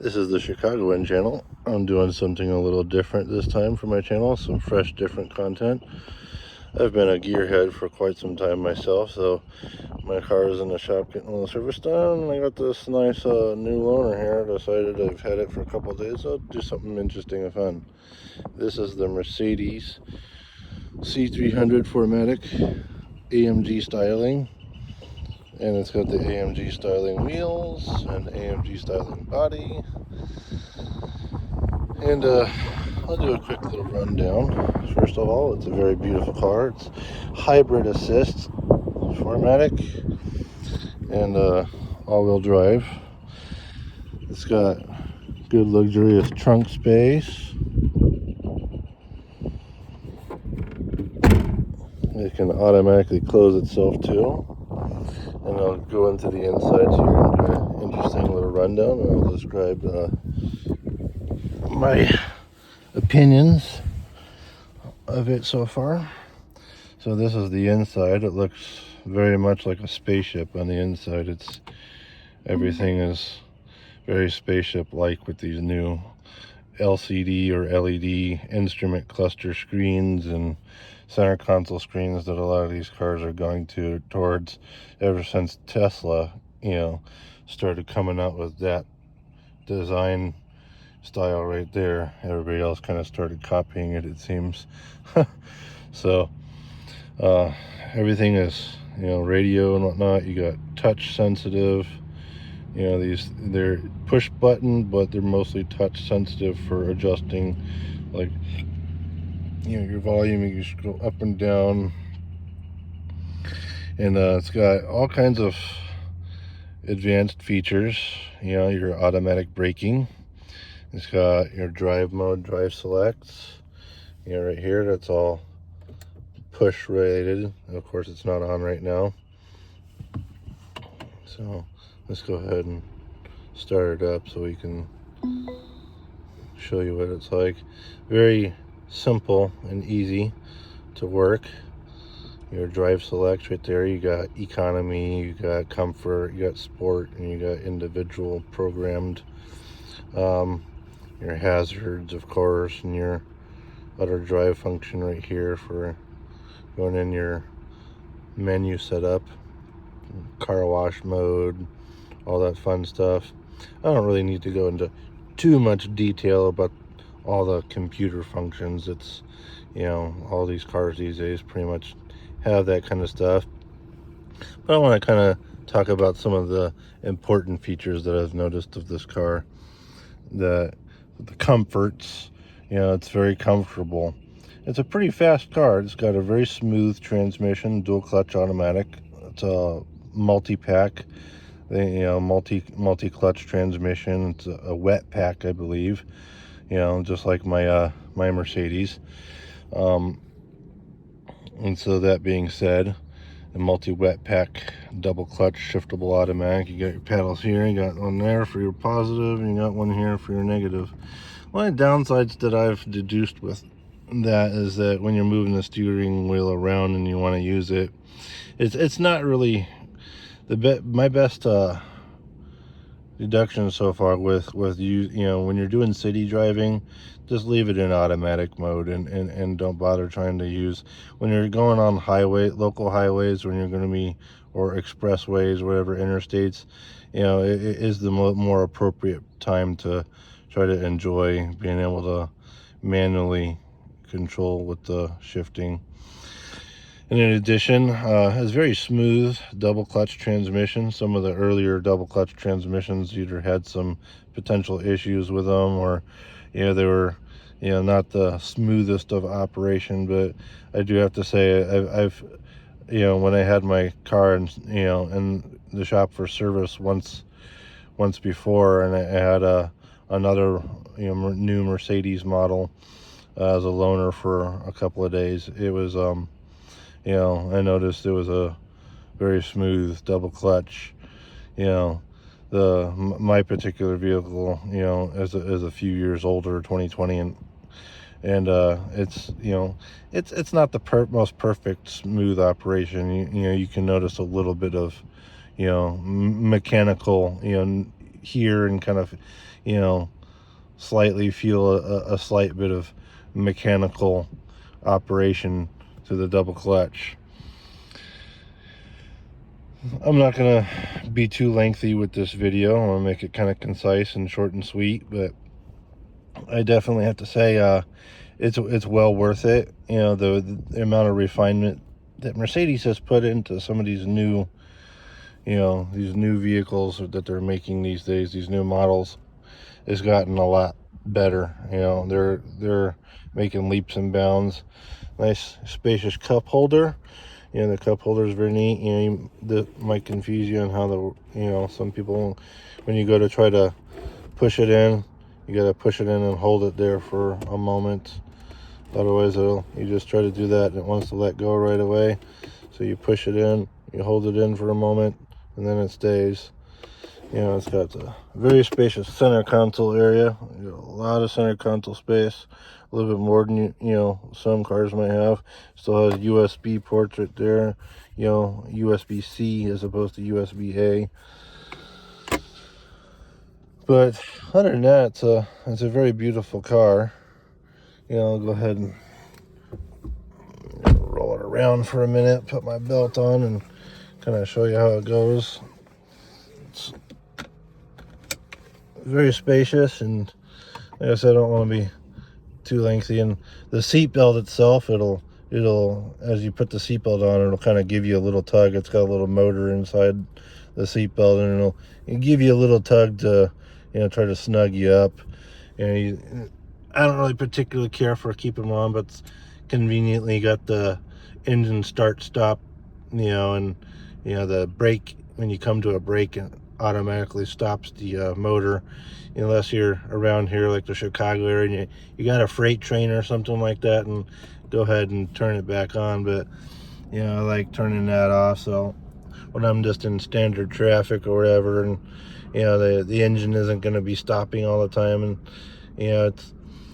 This is the Chicagoan channel. I'm doing something a little different this time for my channel, some fresh, different content. I've been a gearhead for quite some time myself, so my car is in the shop getting a little service done, and I got this nice new loaner here. Decided I've had it for a couple of days, so I'll do something interesting and fun. This is the Mercedes C300 4MATIC AMG styling, and it's got the AMG styling wheels and AMG styling body. And I'll do a quick little rundown. First of all, it's a very beautiful car. It's hybrid assist 4MATIC and all-wheel drive. It's got good luxurious trunk space. It can automatically close itself too. And I'll go into the inside here and do an interesting little rundown, and I'll describe my opinions of it so far. So this is the inside. It looks very much like a spaceship on the inside. Everything is very spaceship-like with these new LCD or LED instrument cluster screens and center console screens that a lot of these cars are going towards ever since Tesla, started coming out with that design style right there. Everybody else kind of started copying it, it seems. So everything is, radio and whatnot. You got touch sensitive, they're push button, but they're mostly touch sensitive for adjusting, like, your volume. You can just go up and down, and it's got all kinds of advanced features. Your automatic braking. It's got your drive mode, drive selects. Right here, that's all push related. Of course, it's not on right now. So let's go ahead and start it up so we can show you what it's like. Very simple and easy to work. Your drive selects right there. You got economy, you got comfort, you got sport, and you got individual programmed. Your hazards, of course, and your auto drive function right here for going in your menu setup, car wash mode, all that fun stuff. I don't really need to go into too much detail about all the computer functions. It's, all these cars these days pretty much have that kind of stuff. But I want to kind of talk about some of the important features that I've noticed of this car. The comforts, it's very comfortable. It's a pretty fast car. It's got a very smooth transmission, dual clutch automatic. It's a multi-pack, multi-clutch transmission. It's a wet pack, I believe, just like my my Mercedes. And so that being said, a multi-wet pack, double clutch, shiftable automatic. You got your pedals here, you got one there for your positive, and you got one here for your negative. One of the downsides that I've deduced with that is that when you're moving the steering wheel around and you want to use it, it's not really my best deduction so far with you. When you're doing city driving, just leave it in automatic mode and don't bother trying to use. When you're going on local highways, when you're going to be, or expressways, whatever, interstates, it is the more appropriate time to try to enjoy being able to manually control with the shifting. And in addition, it's very smooth double clutch transmission. Some of the earlier double clutch transmissions either had some potential issues with them, or they were not the smoothest of operation. But I do have to say, I've when I had my car in the shop for service once before, and I had another new Mercedes model as a loaner for a couple of days. It was I noticed it was a very smooth double clutch. My particular vehicle, is a few years older, 2020, and it's not the most perfect smooth operation. You can notice a little bit of mechanical hear and kind of, you know, slightly feel a slight bit of mechanical operation to the double clutch. I'm not gonna be too lengthy with this video. I'm gonna make it kind of concise and short and sweet, but I definitely have to say it's well worth it. You know, the amount of refinement that Mercedes has put into some of these new, you know, these new vehicles that they're making these days, these new models, has gotten a lot better. You know, they're making leaps and bounds. Nice spacious cup holder. You know, the cup holder is very neat. You know, that might confuse you on how the, you know, some people, when you go to try to push it in, you got to push it in and hold it there for a moment. Otherwise, you just try to do that and it wants to let go right away. So you push it in, you hold it in for a moment, and then it stays. You know, it's got a very spacious center console area. You got a lot of center console space, a little bit more than you know some cars might have. Still has USB ports right there. You know, USB-C as opposed to USB-A. But other than that, it's a very beautiful car. You know, I'll go ahead and roll it around for a minute, put my belt on, and kind of show you how it goes. It's very spacious, and like I said, I don't want to be too lengthy. And the seat belt itself, it'll as you put the seat belt on, it'll kind of give you a little tug. It's got a little motor inside the seat belt, and it'll give you a little tug to, you know, try to snug you up. And I don't really particularly care for keeping them on, but it's conveniently got the engine start stop, you know, and you know the brake, when you come to a brake, it automatically stops the motor, unless you're around here like the Chicago area and you got a freight train or something like that, and go ahead and turn it back on. But you know, I like turning that off, so when I'm just in standard traffic or whatever, and you know the engine isn't going to be stopping all the time. And you know,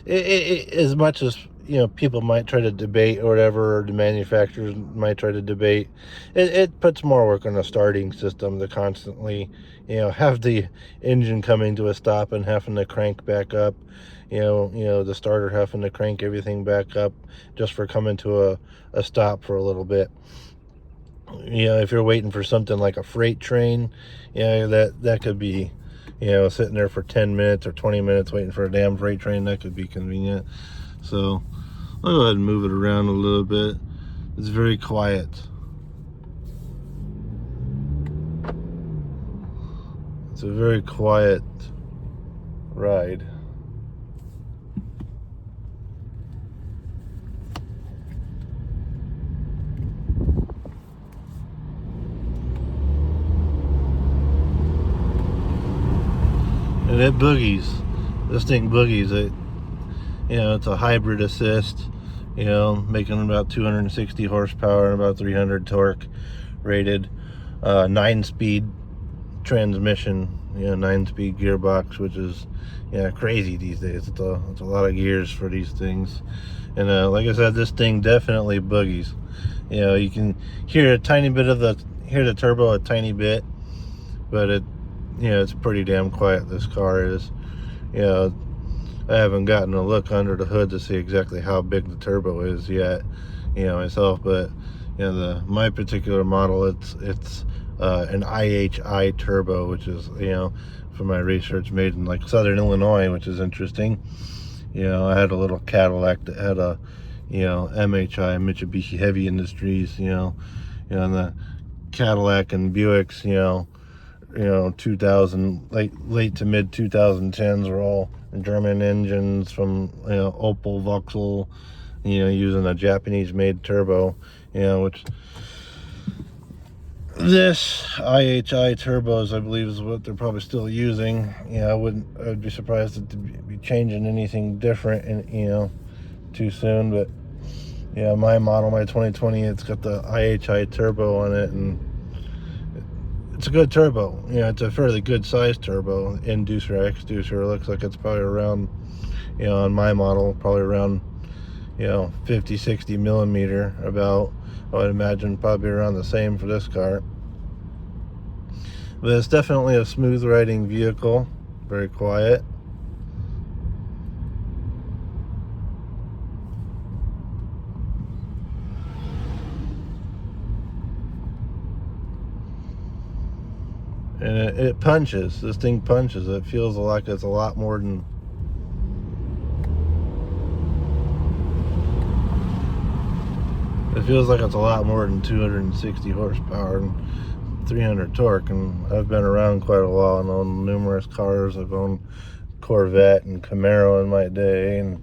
it as much as, you know, people might try to debate or whatever, or the manufacturers might try to debate, it puts more work on a starting system to constantly, you know, have the engine coming to a stop and having to crank back up, you know, the starter having to crank everything back up just for coming to a stop for a little bit. You know, if you're waiting for something like a freight train, you know, that could be, you know, sitting there for 10 minutes or 20 minutes waiting for a damn freight train. That could be convenient. So I'll go ahead and move it around a little bit. It's very quiet. It's a very quiet ride. And it boogies. This thing boogies. You know, it's a hybrid assist, you know, making about 260 horsepower and about 300 torque rated. 9-speed transmission, you know, 9-speed gearbox, which is, yeah, crazy these days. It's a lot of gears for these things. And like I said, this thing definitely boogies. You know, you can hear a tiny bit of the turbo a tiny bit, but it, you know, it's pretty damn quiet, this car is. You know, I haven't gotten a look under the hood to see exactly how big the turbo is yet, you know, myself, but you know, my particular model, it's an IHI turbo, which is, you know, from my research, made in like Southern Illinois, which is interesting. You know, I had a little Cadillac that had a, you know, MHI, Mitsubishi Heavy Industries, you know, and the Cadillac and Buicks, you know, 2000, late to mid 2010s were all German engines from, you know, Opel, Vauxhall, you know, using a Japanese made turbo, you know, which this IHI turbos, I believe, is what they're probably still using. You know, I'd be surprised to be changing anything different, and you know, too soon. But yeah, my model, my 2020, it's got the IHI turbo on it, and it's a good turbo. You know, it's a fairly good sized turbo. Inducer, exducer, it looks like it's probably around, you know, on my model, probably around, you know, 50-60 millimeter about. I would imagine probably around the same for this car. But it's definitely a smooth riding vehicle, very quiet. And it punches. This thing punches. It feels like it's a lot more than. It feels like it's a lot more than 260 horsepower and 300 torque. And I've been around quite a while and owned numerous cars. I've owned Corvette and Camaro in my day, and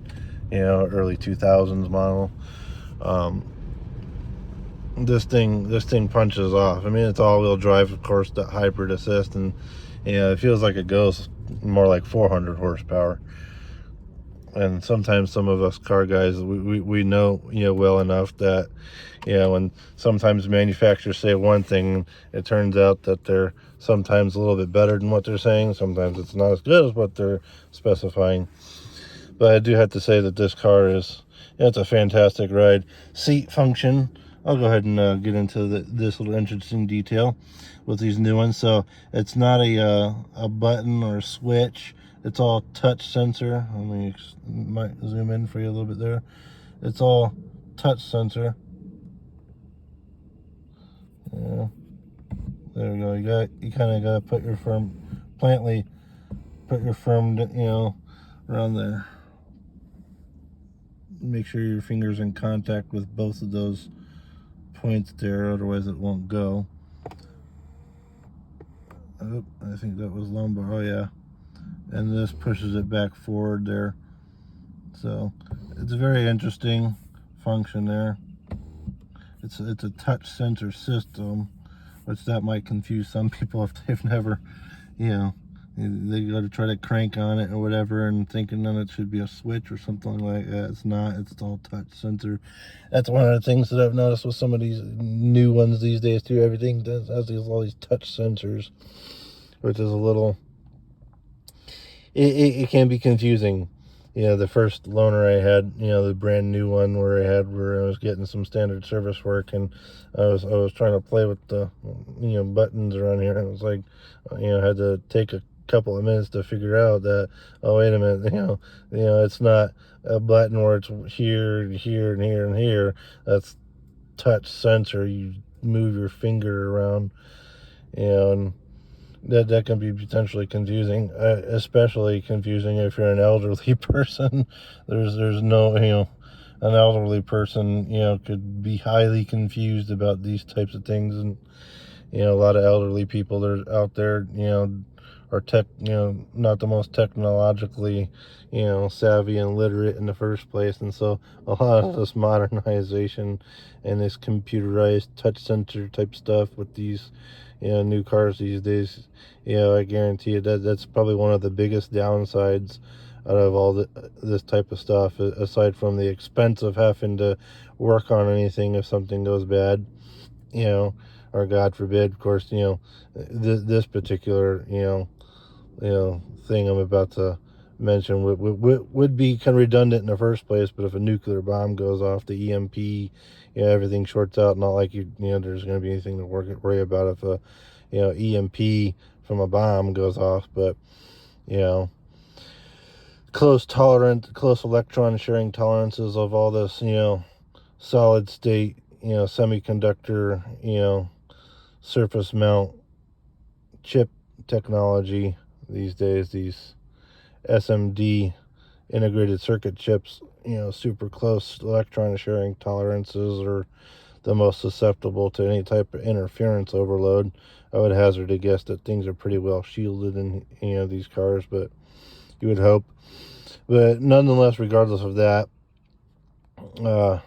early 2000s model. This thing punches off. I mean, it's all-wheel drive, of course, the hybrid assist, and it feels like it goes more like 400 horsepower. And sometimes some of us car guys, we know well enough that when sometimes manufacturers say one thing, it turns out that they're sometimes a little bit better than what they're saying. Sometimes it's not as good as what they're specifying. But I do have to say that this car it's a fantastic ride. Seat function, I'll go ahead and get into this little interesting detail with these new ones. So it's not a button or a switch. It's all touch sensor. Let me might zoom in for you a little bit there. It's all touch sensor. Yeah, there we go. You kind of got to put your firm around there. Make sure your finger's in contact with both of those points there, otherwise it won't go. Oh, I think that was lumbar. Oh yeah, and this pushes it back forward there. So it's a very interesting function there. It's a touch sensor system, which that might confuse some people if they've never, they go to try to crank on it or whatever and thinking that it should be a switch or something like that. It's not. It's all touch sensor. That's one of the things that I've noticed with some of these new ones these days too. Everything has all these touch sensors, which is a little, it can be confusing. The first loaner I had, the brand new one where I was getting some standard service work, and I was trying to play with the buttons around here, and it was like, I had to take a couple of minutes to figure out that, oh wait a minute, it's not a button where it's here and here and here and here. That's touch sensor. You move your finger around, and that can be potentially confusing, especially confusing if you're an elderly person. There's no, an elderly person, could be highly confused about these types of things. And, a lot of elderly people that are out there, are not the most technologically, savvy and literate in the first place. And so a lot of this modernization and this computerized touch sensor type stuff with these, new cars these days, I guarantee you that's probably one of the biggest downsides out of all this type of stuff, aside from the expense of having to work on anything if something goes bad, or God forbid, of course, this particular, thing I'm about to mention would be kind of redundant in the first place. But if a nuclear bomb goes off, the EMP, everything shorts out. Not like there's going to be anything to worry about if a EMP from a bomb goes off. But close electron sharing tolerances of all this solid state semiconductor surface mount chip technology these days. These SMD integrated circuit chips, super close electron sharing tolerances are the most susceptible to any type of interference overload. I would hazard a guess that things are pretty well shielded in these cars, but you would hope. But nonetheless, regardless of that, all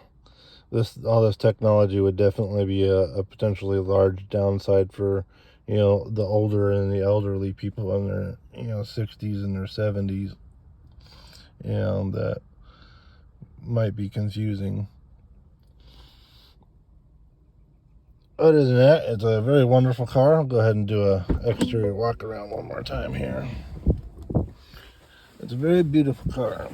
this technology would definitely be a potentially large downside for the older and the elderly people in their 60s and their 70s. That might be confusing. Other than that, it's a very wonderful car. I'll go ahead and do a exterior walk around one more time here. It's a very beautiful car.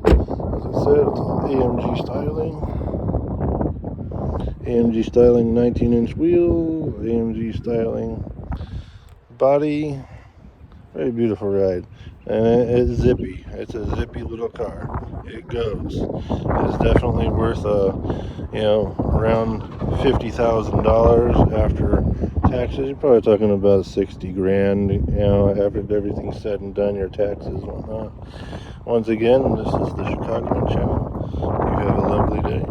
As I said, it's all AMG styling. AMG styling 19-inch wheel, AMG styling body. Very beautiful ride. And it's zippy. It's a zippy little car. It goes. It's definitely worth around $50,000 after taxes. You're probably talking about 60 grand, after everything's said and done, your taxes and whatnot. Once again, this is the Chicagoman channel. You have a lovely day.